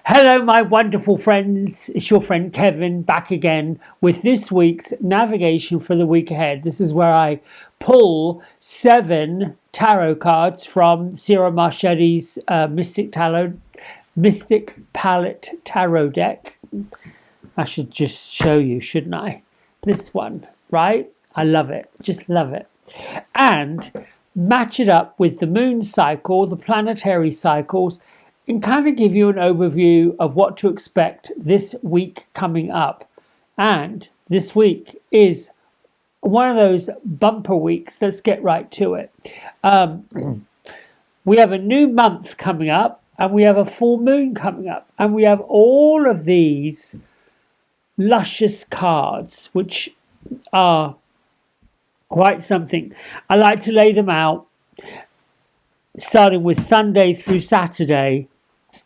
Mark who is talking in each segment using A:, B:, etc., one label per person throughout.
A: Hello, my wonderful friends. It's your friend Kevin back again with this week's navigation for the week ahead. This is where I pull 7 tarot cards from Ciro Marchetti's Mystic Palette Tarot deck. I should just show you, shouldn't I? This one, right? I love it. Just love it. And match it up with the moon cycle, the planetary cycles, and kind of give you an overview of what to expect this week coming up. And this week is one of those bumper weeks. Let's get right to it. We have a new month coming up, and we have a full moon coming up, and we have all of these luscious cards, which are quite something. I like to lay them out, starting with Sunday through Saturday,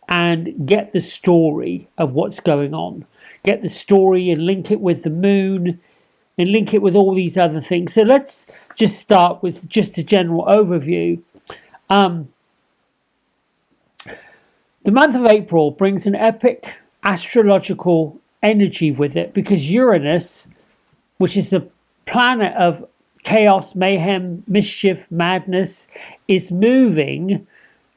A: and get the story of what's going on. Get the story and link it with the moon and link it with all these other things. So let's just start with just a general overview. The month of April brings an epic astrological energy with it because Uranus, which is the planet of chaos, mayhem, mischief, madness, is moving,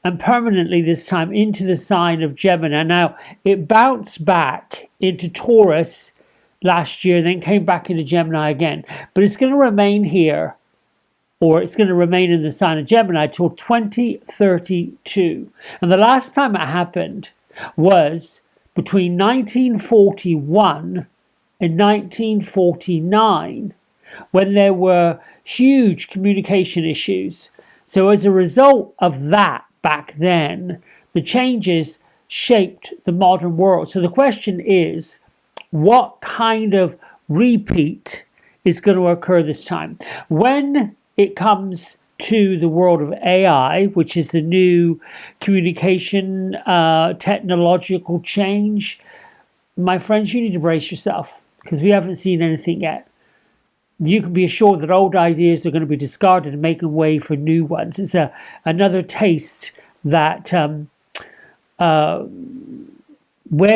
A: and permanently this time, into the sign of Gemini. Now, it bounced back into Taurus last year, then came back into Gemini again. But it's going to remain here, or it's going to remain in the sign of Gemini till 2032. And the last time it happened was between 1941 and 1949, when there were huge communication issues. So as a result of that, back then, the changes shaped the modern world. So the question is, what kind of repeat is going to occur this time? When it comes to the world of AI, which is the new communication technological change, my friends, you need to brace yourself because we haven't seen anything yet. You can be assured that old ideas are going to be discarded and making way for new ones. It's another taste that where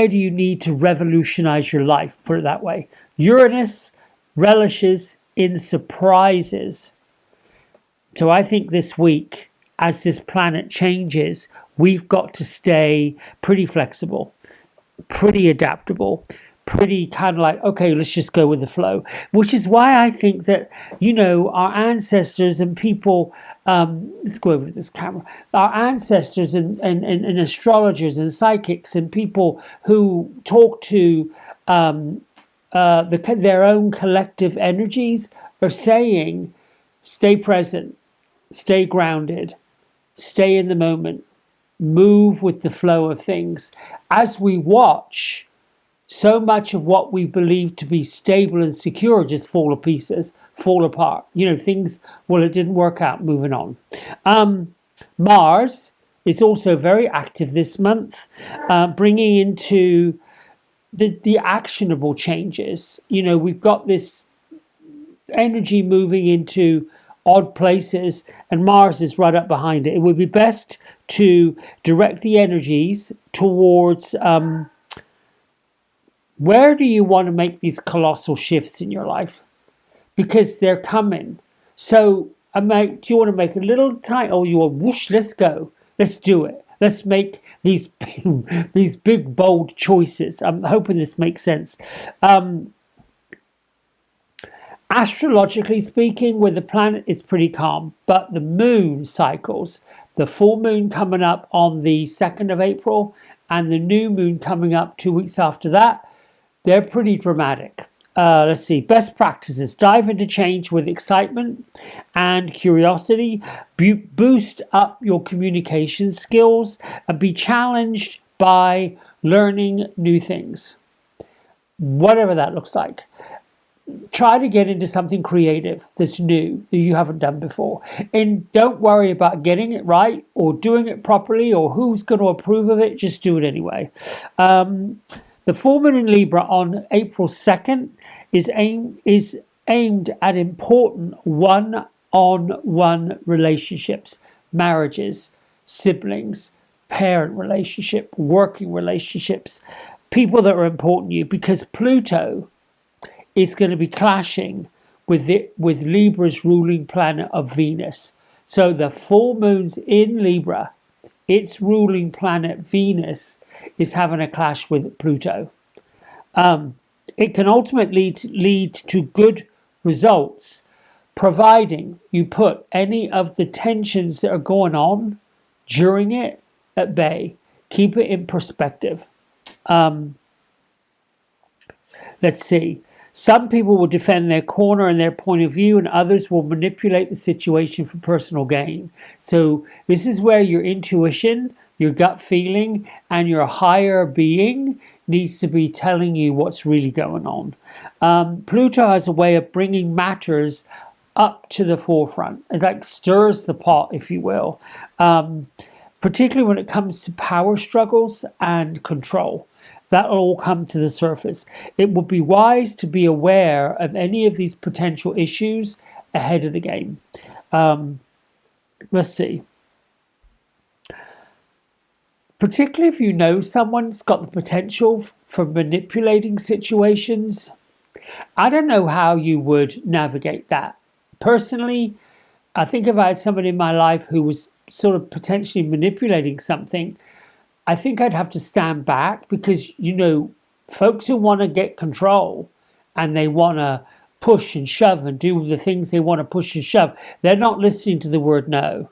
A: do you need to revolutionize your life? Put it that way. Uranus relishes in surprises. So I think this week, as this planet changes, we've got to stay pretty flexible, pretty adaptable, pretty kind of like, okay, let's just go with the flow, which is why I think that, you know, our ancestors and people, let's go over this camera, our ancestors and astrologers and psychics and people who talk to their own collective energies are saying, stay present, stay grounded, stay in the moment, move with the flow of things. As we watch so much of what we believe to be stable and secure just fall to pieces, fall apart. You know, things, well, it didn't work out, moving on. Mars is also very active this month, bringing into the actionable changes. You know, we've got this energy moving into odd places, and Mars is right up behind it. It would be best to direct the energies towards where do you want to make these colossal shifts in your life? Because they're coming. So, do you want to make a little tiny, oh, you want whoosh, let's go. Let's do it. Let's make these big, bold choices. I'm hoping this makes sense. Astrologically speaking, with the planet, it's pretty calm. But the moon cycles, the full moon coming up on the 2nd of April and the new moon coming up 2 weeks after that, they're pretty dramatic. Let's see. Best practices. Dive into change with excitement and curiosity. Boost up your communication skills and be challenged by learning new things. Whatever that looks like. Try to get into something creative that's new that you haven't done before. And don't worry about getting it right or doing it properly or who's going to approve of it. Just do it anyway. The full moon in Libra on April 2nd is aimed at important one-on-one relationships, marriages, siblings, parent relationship, working relationships, people that are important to you, because Pluto is going to be clashing with Libra's ruling planet of Venus. So the full moon's in Libra, its ruling planet Venus is having a clash with Pluto. It can ultimately lead to good results, providing you put any of the tensions that are going on during it at bay. Keep it in perspective. Let's see. Some people will defend their corner and their point of view, and others will manipulate the situation for personal gain. So this is where your intuition, your gut feeling, and your higher being needs to be telling you what's really going on. Pluto has a way of bringing matters up to the forefront. It like stirs the pot, if you will, particularly when it comes to power struggles and control. That will all come to the surface. It would be wise to be aware of any of these potential issues ahead of the game. Let's see. Particularly if you know someone's got the potential for manipulating situations, I don't know how you would navigate that. Personally, I think if I had somebody in my life who was sort of potentially manipulating something, I think I'd have to stand back, because, folks who want to get control and they want to push and shove and do the things they want to push and shove, they're not listening to the word no.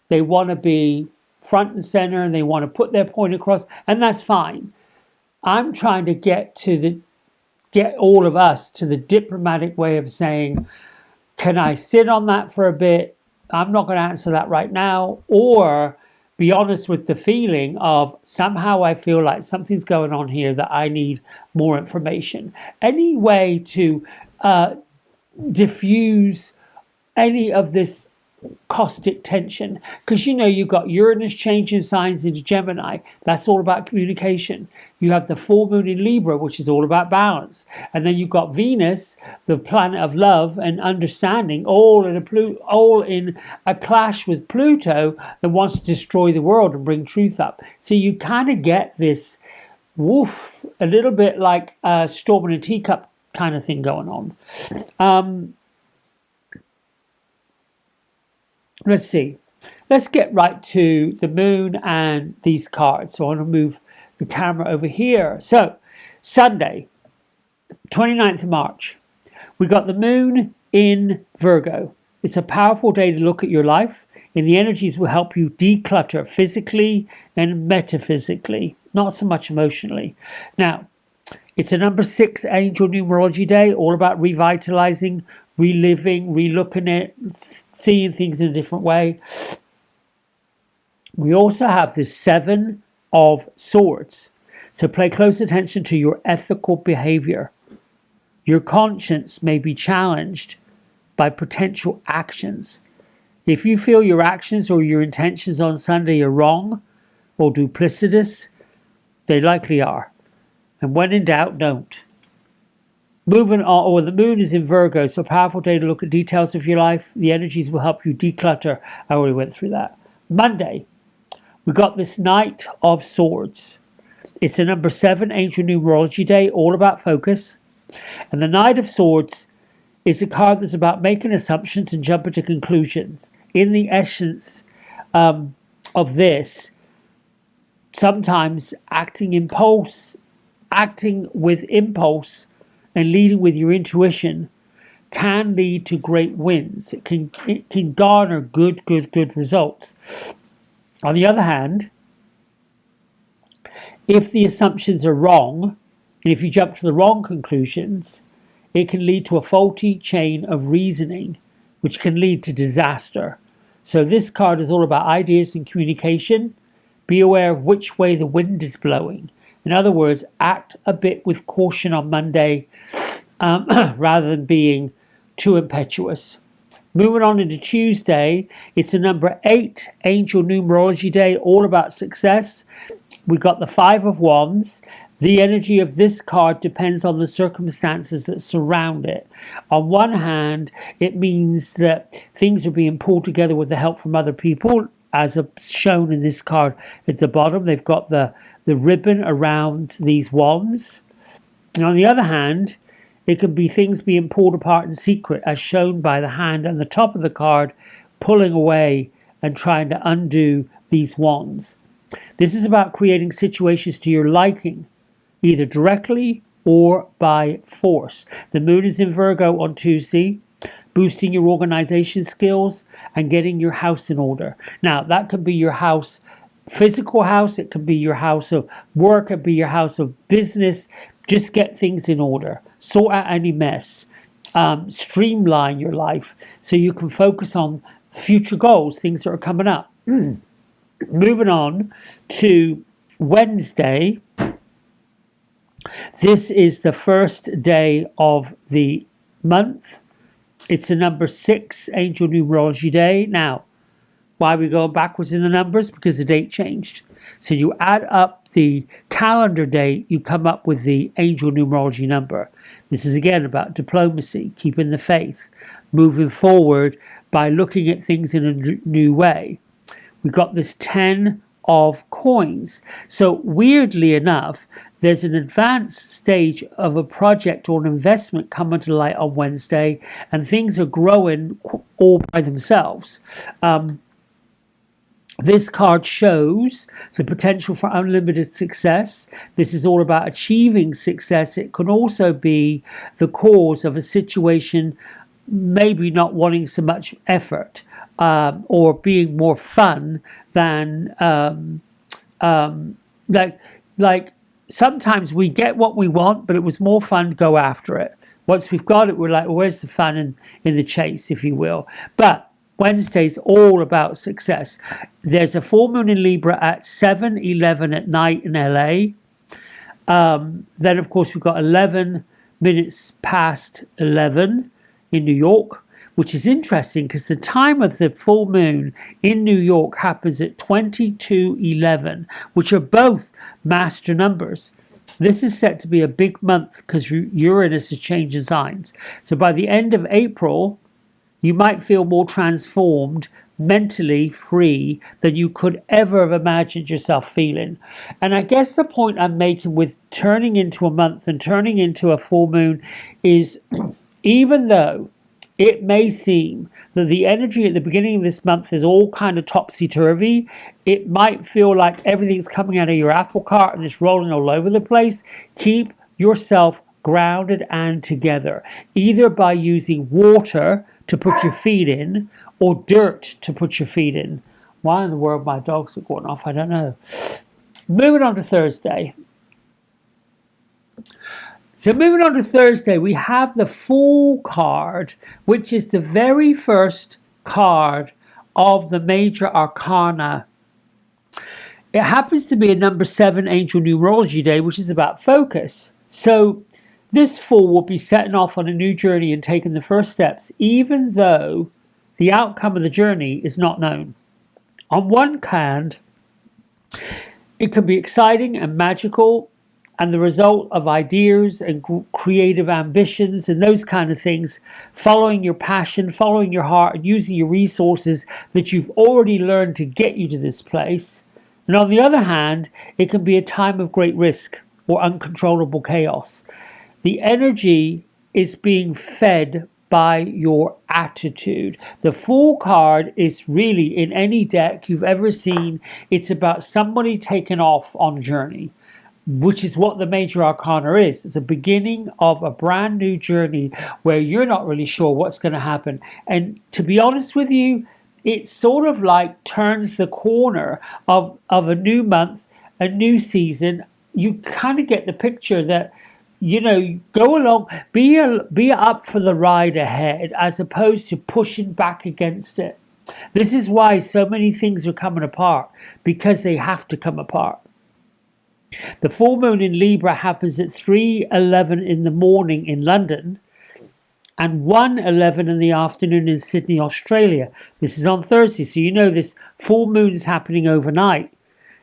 A: They want to be front and center and they want to put their point across, and that's fine. I'm trying to get all of us to the diplomatic way of saying, can I sit on that for a bit? I'm not going to answer that right now. Or be honest with the feeling of, somehow I feel like something's going on here that I need more information. Any way to diffuse any of this caustic tension, because you've got Uranus changing signs into Gemini. That's all about communication. You have the full moon in Libra, which is all about balance, and then you've got Venus, the planet of love and understanding, all in a clash with Pluto that wants to destroy the world and bring truth up. So you kind of get this a little bit like a storm in a teacup kind of thing going on. Let's see. Let's get right to the moon and these cards. So I want to move the camera over here. So Sunday, 29th of March, we got the moon in Virgo. It's a powerful day to look at your life, and the energies will help you declutter physically and metaphysically, not so much emotionally. Now, it's a number 6 angel numerology day, all about revitalizing, reliving, relooking at, seeing things in a different way. We also have the 7 of Swords. So pay close attention to your ethical behavior. Your conscience may be challenged by potential actions. If you feel your actions or your intentions on Sunday are wrong or duplicitous, they likely are. And when in doubt, don't. Moving on, the moon is in Virgo, so a powerful day to look at details of your life. The energies will help you declutter. I already went through that. Monday, we got this Knight of Swords. It's a number 7 angel numerology day, all about focus. And the Knight of Swords is a card that's about making assumptions and jumping to conclusions. In the essence of this, sometimes acting with impulse and leading with your intuition can lead to great wins. It can garner good results. On the other hand, if the assumptions are wrong, and if you jump to the wrong conclusions, it can lead to a faulty chain of reasoning, which can lead to disaster. So this card is all about ideas and communication. Be aware of which way the wind is blowing. In other words, act a bit with caution on Monday rather than being too impetuous. Moving on into Tuesday, it's a number 8 angel numerology day, all about success. We got the 5 of Wands. The energy of this card depends on the circumstances that surround it. On one hand, it means that things are being pulled together with the help from other people. as shown in this card at the bottom. They've got the ribbon around these wands. And on the other hand, it can be things being pulled apart in secret, as shown by the hand on the top of the card, pulling away and trying to undo these wands. This is about creating situations to your liking, either directly or by force. The moon is in Virgo on Tuesday, boosting your organization skills and getting your house in order. Now, that could be your house, physical house, it could be your house of work, it could be your house of business. Just get things in order, sort out any mess, streamline your life so you can focus on future goals, things that are coming up. Moving on to Wednesday. This is the first day of the month. It's a number 6 angel numerology day. Now, why are we going backwards in the numbers? Because the date changed. So you add up the calendar date, you come up with the angel numerology number. This is again about diplomacy, keeping the faith, moving forward by looking at things in a new way. We've got this 10 of coins. So weirdly enough, there's an advanced stage of a project or an investment coming to light on Wednesday, and things are growing all by themselves. This card shows the potential for unlimited success. This is all about achieving success. It can also be the cause of a situation maybe not wanting so much effort, or being more fun than like sometimes we get what we want, but it was more fun to go after it. Once we've got it, we're like, well, where's the fun in the chase, if you will? But Wednesday's all about success. There's a full moon in Libra at 7:11 at night in LA. Then, of course, we've got 11 minutes past 11 in New York, which is interesting because the time of the full moon in New York happens at 22:11, which are both master numbers. This is set to be a big month because Uranus is changing signs. So by the end of April, you might feel more transformed, mentally free than you could ever have imagined yourself feeling. And I guess the point I'm making with turning into a month and turning into a full moon is even though it may seem that the energy at the beginning of this month is all kind of topsy-turvy, it might feel like everything's coming out of your apple cart and it's rolling all over the place. Keep yourself grounded and together, either by using water to put your feet in or dirt to put your feet in. Why in the world my dogs are going off, I don't know. Moving on to Thursday. So moving on to Thursday, we have the Fool card, which is the very first card of the major arcana. It happens to be a number 7 angel numerology day, which is about focus. So this Fool will be setting off on a new journey and taking the first steps, even though the outcome of the journey is not known. On one hand, it can be exciting and magical, and the result of ideas and creative ambitions and those kind of things, following your passion, following your heart, and using your resources that you've already learned to get you to this place. And on the other hand, it can be a time of great risk or uncontrollable chaos. The energy is being fed by your attitude. The Fool card is really, in any deck you've ever seen, it's about somebody taking off on a journey, which is what the major arcana is. It's a beginning of a brand new journey where you're not really sure what's going to happen. And to be honest with you, it sort of like turns the corner of a new month, a new season. You kind of get the picture that, you know, go along, be up for the ride ahead as opposed to pushing back against it. This is why so many things are coming apart, because they have to come apart. The full moon in Libra happens at 3:11 in the morning in London and 1:11 in the afternoon in Sydney, Australia. This is on Thursday, so you know this full moon is happening overnight.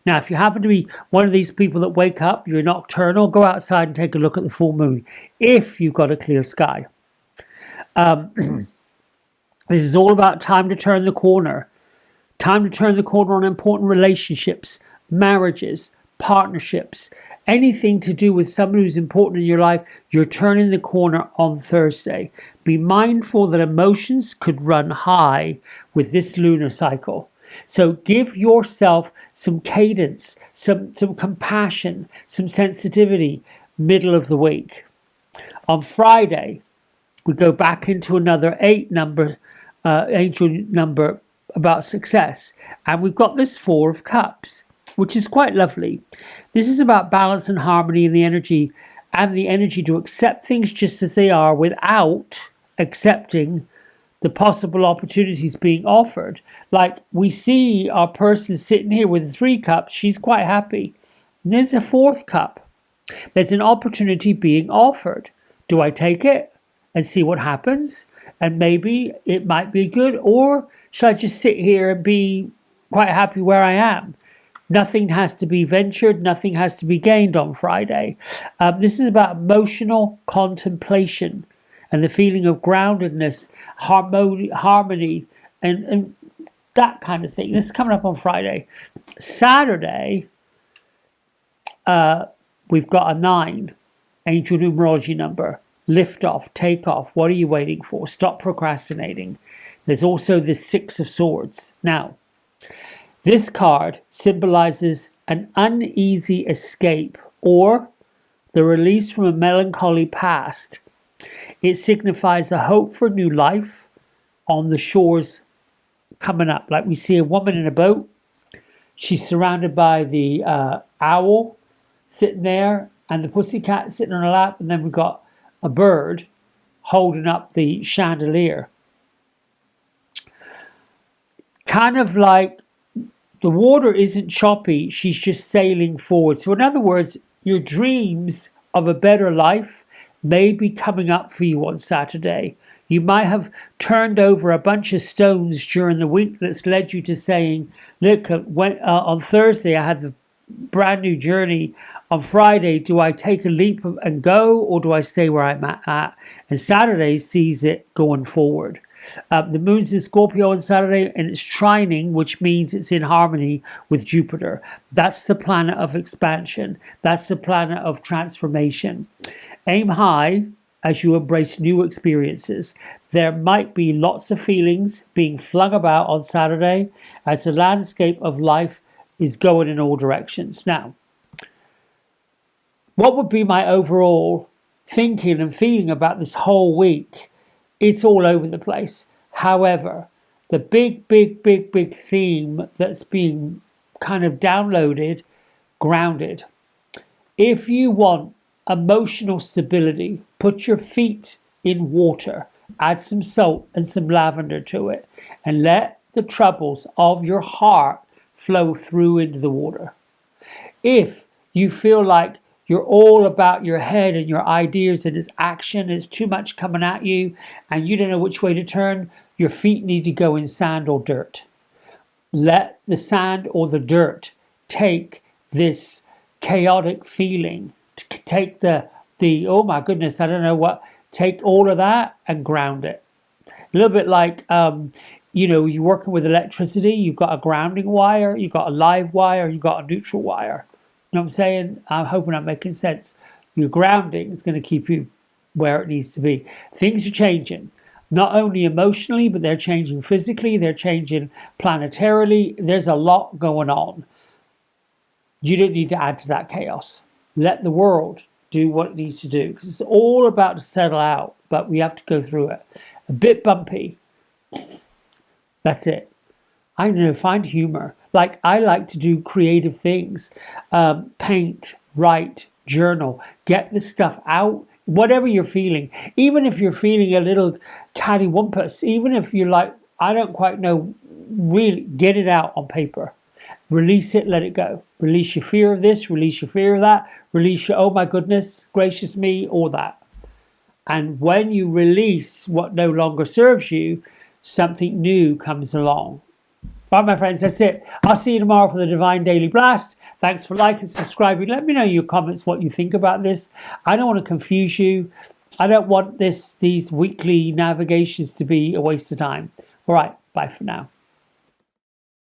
A: Now, if you happen to be one of these people that wake up, you're nocturnal, go outside and take a look at the full moon if you've got a clear sky. This is all about time to turn the corner, Time to turn the corner on important relationships, marriages, partnerships, anything to do with someone who's important in your life. You're turning the corner on Thursday. Be mindful that emotions could run high with this lunar cycle. So give yourself some cadence, some compassion, some sensitivity middle of the week. On Friday, we go back into another 8 number, angel number about success. And we've got this 4 of Cups, which is quite lovely. This is about balance and harmony in the energy, and the energy to accept things just as they are without accepting the possible opportunities being offered. Like we see our person sitting here with 3 cups, she's quite happy. And there's a 4th cup. There's an opportunity being offered. Do I take it and see what happens? And maybe it might be good, or should I just sit here and be quite happy where I am? Nothing has to be ventured, nothing has to be gained on Friday. This is about emotional contemplation and the feeling of groundedness, harmony, and that kind of thing. This is coming up on Friday. Saturday, we've got a 9, angel numerology number. Lift off, take off. What are you waiting for? Stop procrastinating. There's also the 6 of Swords. Now, this card symbolizes an uneasy escape or the release from a melancholy past. It signifies a hope for new life on the shores coming up. Like we see a woman in a boat. She's surrounded by the owl sitting there and the pussycat sitting on her lap. And then we've got a bird holding up the chandelier. Kind of like the water isn't choppy, she's just sailing forward. So in other words, your dreams of a better life may be coming up for you on Saturday. You might have turned over a bunch of stones during the week that's led you to saying, look, on Thursday I had the brand new journey. On Friday, do I take a leap and go, or do I stay where I'm at? And Saturday sees it going forward. The moon's in Scorpio on Saturday, and it's trining, which means it's in harmony with Jupiter. That's the planet of expansion. That's the planet of transformation. Aim high as you embrace new experiences. There might be lots of feelings being flung about on Saturday as the landscape of life is going in all directions. Now, what would be my overall thinking and feeling about this whole week? It's all over the place. However, the big theme that's being kind of downloaded, grounded. If you want emotional stability, put your feet in water, add some salt and some lavender to it, and let the troubles of your heart flow through into the water. If you feel like you're all about your head and your ideas and it's action, it's too much coming at you and you don't know which way to turn, your feet need to go in sand or dirt. Let the sand or the dirt take this chaotic feeling, take the oh my goodness, I don't know what, take all of that and ground it. A little bit like, you're working with electricity, you've got a grounding wire, you've got a live wire, you've got a neutral wire. You know what I'm saying? I'm hoping I'm making sense. Your grounding is going to keep you where it needs to be. Things are changing, not only emotionally, but they're changing physically, they're changing planetarily. There's a lot going on. You don't need to add to that chaos. Let the world do what it needs to do, because it's all about to settle out, but we have to go through it. A bit bumpy. That's it. I don't know, find humor. Like, I like to do creative things. Paint, write, journal. Get the stuff out. Whatever you're feeling. Even if you're feeling a little cattywampus. Even if you're like, I don't quite know, really, get it out on paper. Release it, let it go. Release your fear of this, release your fear of that. Release your, oh my goodness, gracious me, all that. And when you release what no longer serves you, something new comes along. All right, my friends, that's it. I'll see you tomorrow for the Divine Daily Blast. Thanks for liking, subscribing. Let me know in your comments what you think about this. I don't want to confuse you. I don't want these weekly navigations to be a waste of time. All right, bye for now.